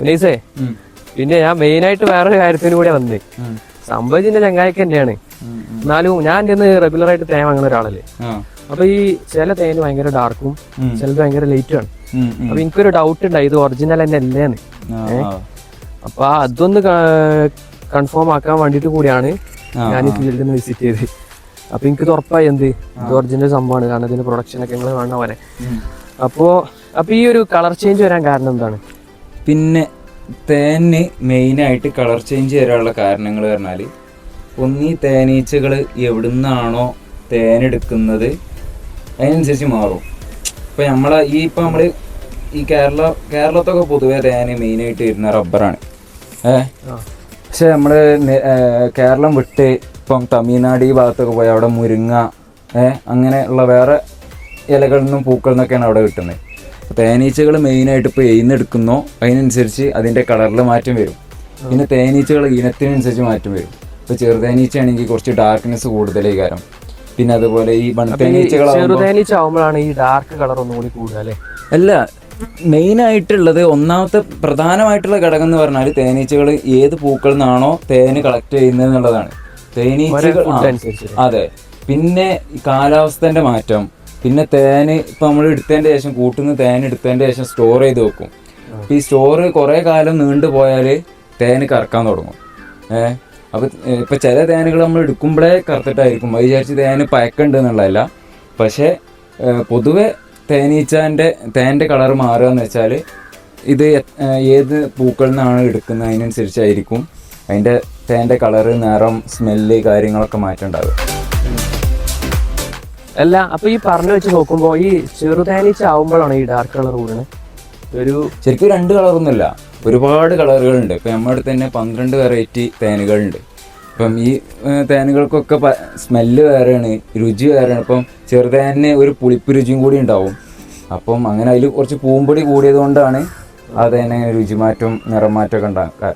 ഉനീസേ പിന്നെ ഞാൻ മെയിനായിട്ട് വേറൊരു കാര്യത്തിന് കൂടെ വന്നേ. സംഭവം ഇതിന്റെ ചങ്ങായിക്ക് തന്നെയാണ്. എന്നാലും ഞാൻ എന്റെ റെഗുലർ ആയിട്ട് തേൻ വാങ്ങുന്ന ഒരാളല്ലേ. അപ്പൊ ഈ ചില തേന് ഭയങ്കര ഡാർക്കും ചിലത് ഭയങ്കര ലൈറ്റും ആണ്. അപ്പൊ എനിക്കൊരു ഡൗട്ട് ഉണ്ടായി ഇത് ഒറിജിനൽ തന്നെ അല്ലേന്ന്. അപ്പൊ അതൊന്ന് കൺഫേം ആക്കാൻ വേണ്ടിട്ട് കൂടിയാണ് ഞാൻ ഈ ഫീൽഡിൽ നിന്ന് വിസിറ്റ് ചെയ്ത്. അപ്പൊ എനിക്ക് ഉറപ്പായി എന്ത് ഇത് ഒറിജിനൽ സംഭവമാണ്. കാരണം ഇതിന്റെ പ്രൊഡക്ഷൻ ഒക്കെ നിങ്ങൾ കാണുന്ന പോലെ. അപ്പൊ ഈ ഒരു കളർ ചേഞ്ച് വരാൻ കാരണം എന്താണ്? പിന്നെ തേന് മെയിനായിട്ട് കളർ ചേഞ്ച് വരാനുള്ള കാരണങ്ങൾ പറഞ്ഞാൽ ഒന്നീ തേനീച്ചകൾ എവിടുന്നാണോ തേനെടുക്കുന്നത് അതിനനുസരിച്ച് മാറും. ഇപ്പം നമ്മൾ ഈ കേരളത്തൊക്കെ പൊതുവെ തേന് മെയിനായിട്ട് വരുന്ന റബ്ബറാണ്. പക്ഷെ നമ്മൾ കേരളം വിട്ട് ഇപ്പം തമിഴ്നാട് ഈ ഭാഗത്തൊക്കെ പോയി അവിടെ മുരിങ്ങ അങ്ങനെയുള്ള വേറെ ഇലകളിൽ നിന്നും പൂക്കളിൽ നിന്നൊക്കെയാണ് അവിടെ കിട്ടുന്നത്. തേനീച്ചകൾ മെയിനായിട്ട് ഇപ്പോൾ എഴുന്നെടുക്കുന്നോ അതിനനുസരിച്ച് അതിൻ്റെ കളറിൽ മാറ്റം വരും. പിന്നെ തേനീച്ചകൾ ഇനത്തിനനുസരിച്ച് മാറ്റം വരും. ഇപ്പോൾ ചെറുതേനീച്ചയാണെങ്കിൽ കുറച്ച് ഡാർക്ക്നെസ് കൂടുതലേ കാരണം. പിന്നെ അതുപോലെ ഈ ചെറുതേനീച്ചയാകുമ്പോഴാണ് ഈ ഡാർക്ക് കളർ ഒന്നുകൂടി കൂടുതൽ. അല്ല, മെയിനായിട്ടുള്ളത് ഒന്നാമത്തെ പ്രധാനമായിട്ടുള്ള ഘടകം എന്ന് പറഞ്ഞാൽ തേനീച്ചകൾ ഏത് പൂക്കളിൽ നിന്നാണോ തേന് കളക്ട് ചെയ്യുന്നത് എന്നുള്ളതാണ്. തേനീച്ചകൾ അതെ. പിന്നെ കാലാവസ്ഥൻ്റെ മാറ്റം, പിന്നെ തേന് ഇപ്പം നമ്മൾ എടുത്തതിൻ്റെ ശേഷം കൂട്ടുന്ന തേൻ എടുത്തതിൻ്റെ ശേഷം സ്റ്റോർ ചെയ്ത് വെക്കും. ഈ സ്റ്റോറ് കുറേ കാലം നീണ്ടു പോയാൽ തേന് കറക്കാൻ തുടങ്ങും. അപ്പം ഇപ്പം ചില തേനുകൾ നമ്മൾ എടുക്കുമ്പോഴേ കറുത്തിട്ടായിരിക്കും. അത് വിചാരിച്ച് തേന് പയക്കുണ്ട് എന്നുള്ളതല്ല. പക്ഷേ പൊതുവെ തേൻ്റെ കളർ മാറുക എന്ന് വെച്ചാൽ ഇത് ഏത് പൂക്കളിൽ നിന്നാണ് എടുക്കുന്നത് അതിനനുസരിച്ചായിരിക്കും അതിൻ്റെ തേൻ്റെ കളറ്, നിറം, സ്മെല്ല് കാര്യങ്ങളൊക്കെ മാറ്റം ഉണ്ടാകും. അല്ല, അപ്പൊ ഈ പറഞ്ഞു വെച്ച് നോക്കുമ്പോ ഈ ചെറുതേനീച്ച ആവുമ്പോഴാണ് ഈ ഡാർക്ക് കളർ കൂടുന്നത്. ശരിക്കും 2 കളറൊന്നുമില്ല, ഒരുപാട് കളറുകളുണ്ട്. ഇപ്പം നമ്മുടെ അടുത്ത് തന്നെ 12 വെറൈറ്റി തേനുകളുണ്ട്. ഇപ്പം ഈ തേനുകൾക്കൊക്കെ സ്മെല്ല് വേറെയാണ്, രുചി വേറെയാണ്. ഇപ്പം ചെറുതേനെ ഒരു പുളിപ്പ് രുചിയും കൂടി ഉണ്ടാവും. അപ്പം അങ്ങനെ അതിൽ കുറച്ച് പൂമ്പൊടി കൂടിയത് കൊണ്ടാണ് ആ തേന രുചിമാറ്റവും നിറം മാറ്റമൊക്കെ ഉണ്ടാക്കുക.